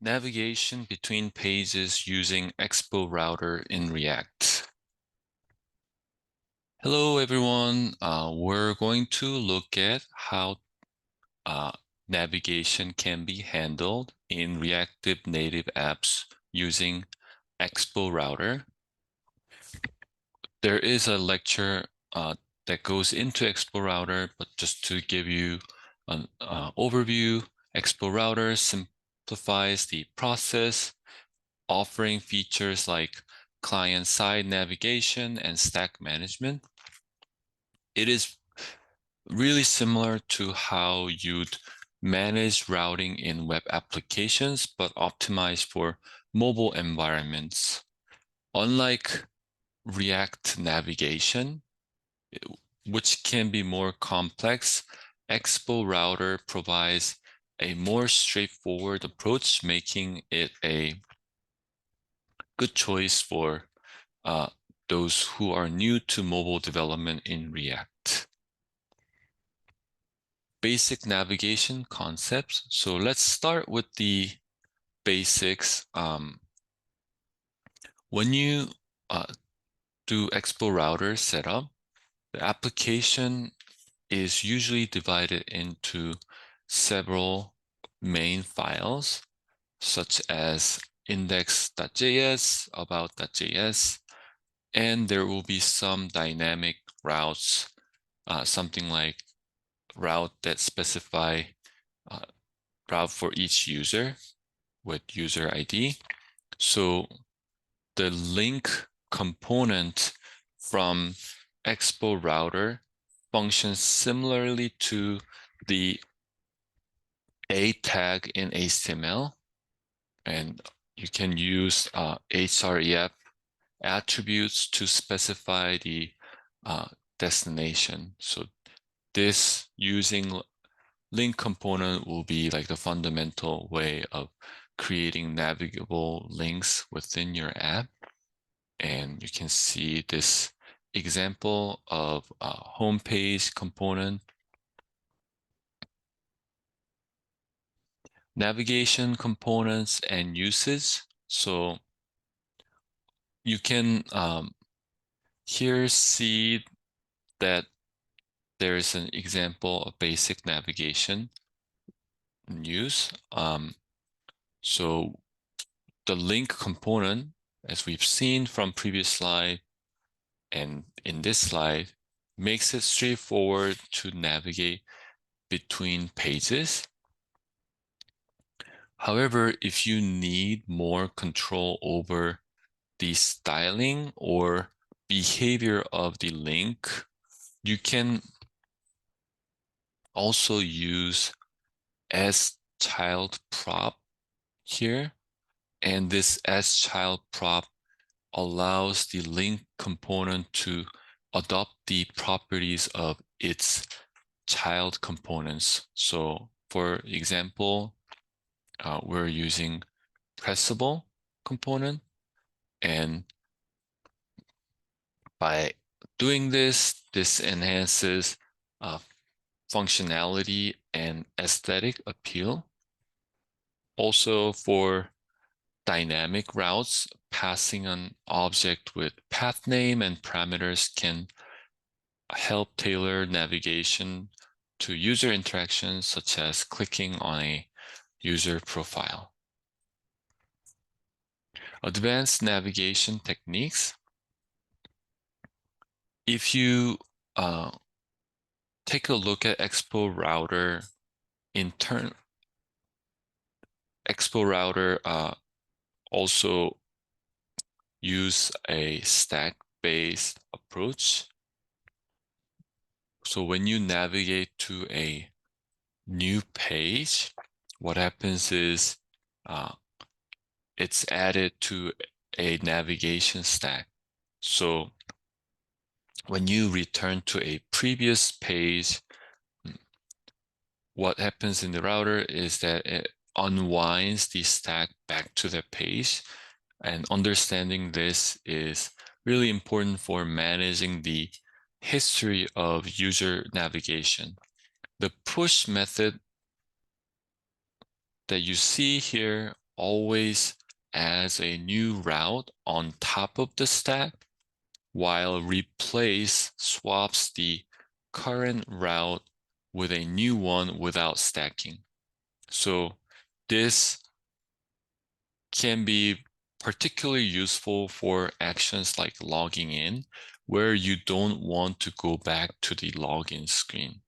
Navigation between pages using Expo Router in React. Hello, everyone. We're going to look at how navigation can be handled in Reactive Native apps using Expo Router. There is a lecture that goes into Expo Router, but just to give you an overview, Expo Router simplifies the process, offering features like client-side navigation and stack management. It is really similar to how you'd manage routing in web applications, but optimized for mobile environments. Unlike React navigation, which can be more complex, Expo Router provides a more straightforward approach, making it a good choice for those who are new to mobile development in React. Basic navigation concepts. So let's start with the basics. When you do Expo Router setup, the application is usually divided into several main files, such as index.js, about.js, and there will be some dynamic routes, something like route that specify route for each user with user ID. So the link component from Expo Router functions similarly to the A tag in HTML, and you can use href attributes to specify the destination. So this using link component will be like the fundamental way of creating navigable links within your app. And you can see this example of a homepage component. Navigation components and usage. So you can here see that there is an example of basic navigation use. So the link component, as we've seen from previous slide and in this slide, makes it straightforward to navigate between pages. However, if you need more control over the styling or behavior of the link, you can also use as child prop here. And this as child prop allows the link component to adopt the properties of its child components. So for example, we're using pressable component, and by doing this, this enhances functionality and aesthetic appeal. Also for dynamic routes, passing an object with path name and parameters can help tailor navigation to user interactions, such as clicking on a user profile. Advanced navigation techniques. If you take a look at Expo Router, Expo Router also use a stack-based approach. So when you navigate to a new page, what happens is it's added to a navigation stack. So when you return to a previous page, what happens in the router is that it unwinds the stack back to the page. And understanding this is really important for managing the history of user navigation. The push method that you see here always adds a new route on top of the stack, while replace swaps the current route with a new one without stacking. So this can be particularly useful for actions like logging in, where you don't want to go back to the login screen.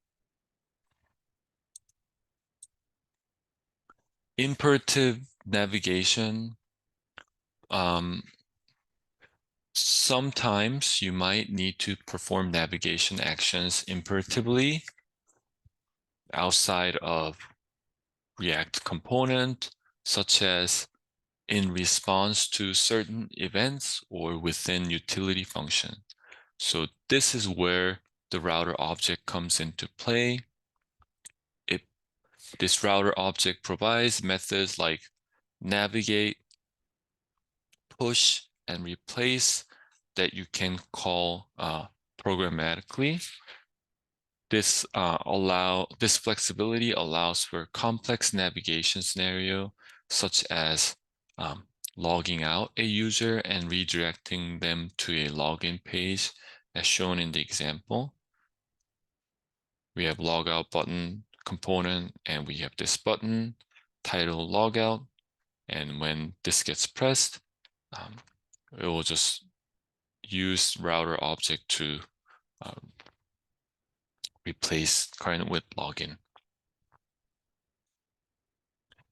Imperative navigation. Sometimes you might need to perform navigation actions imperatively outside of React component, such as in response to certain events or within utility function. So this is where the router object comes into play. This router object provides methods like navigate, push, and replace that you can call programmatically. This flexibility allows for complex navigation scenario, such as logging out a user and redirecting them to a login page, as shown in the example. We have logout button component, and we have this button, title logout, and when this gets pressed, it will just use router object to replace current with login.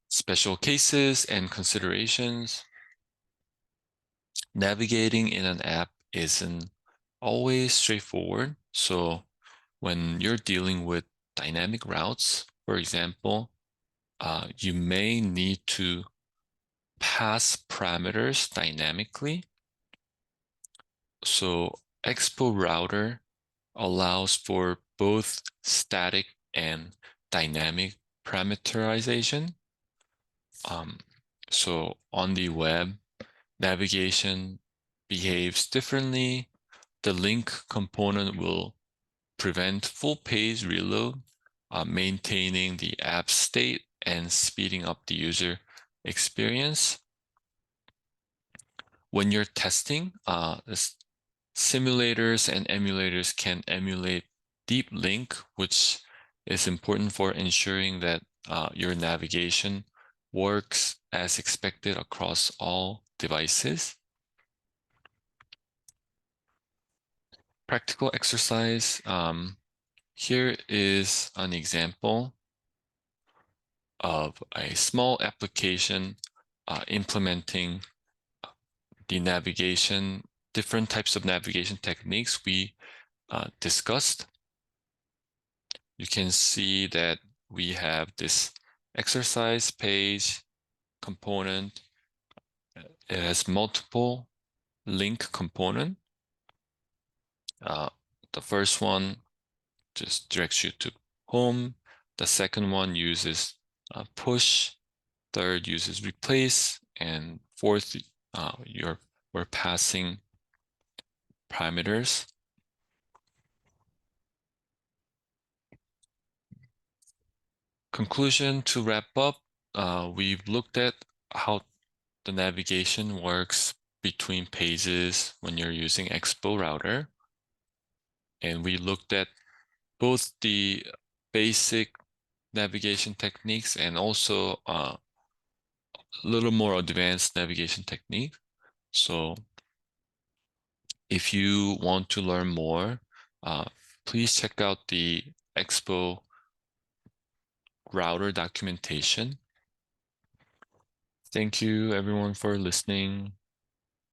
Special cases and considerations. Navigating in an app isn't always straightforward. So when you're dealing with dynamic routes, for example, you may need to pass parameters dynamically. So Expo Router allows for both static and dynamic parameterization. So on the web, navigation behaves differently. The link component will prevent full page reload, maintaining the app state and speeding up the user experience. When you're testing, simulators and emulators can emulate deep link, which is important for ensuring that your navigation works as expected across all devices. Practical exercise. Here is an example of a small application implementing the navigation, different types of navigation techniques we discussed. You can see that we have this exercise page component. It has multiple link component. The first one just directs you to home. The second one uses push. Third uses replace. And fourth, we're passing parameters. Conclusion to wrap up, we've looked at how the navigation works between pages when you're using Expo Router. And we looked at both the basic navigation techniques and also a little more advanced navigation technique. So if you want to learn more, please check out the Expo Router documentation. Thank you everyone for listening.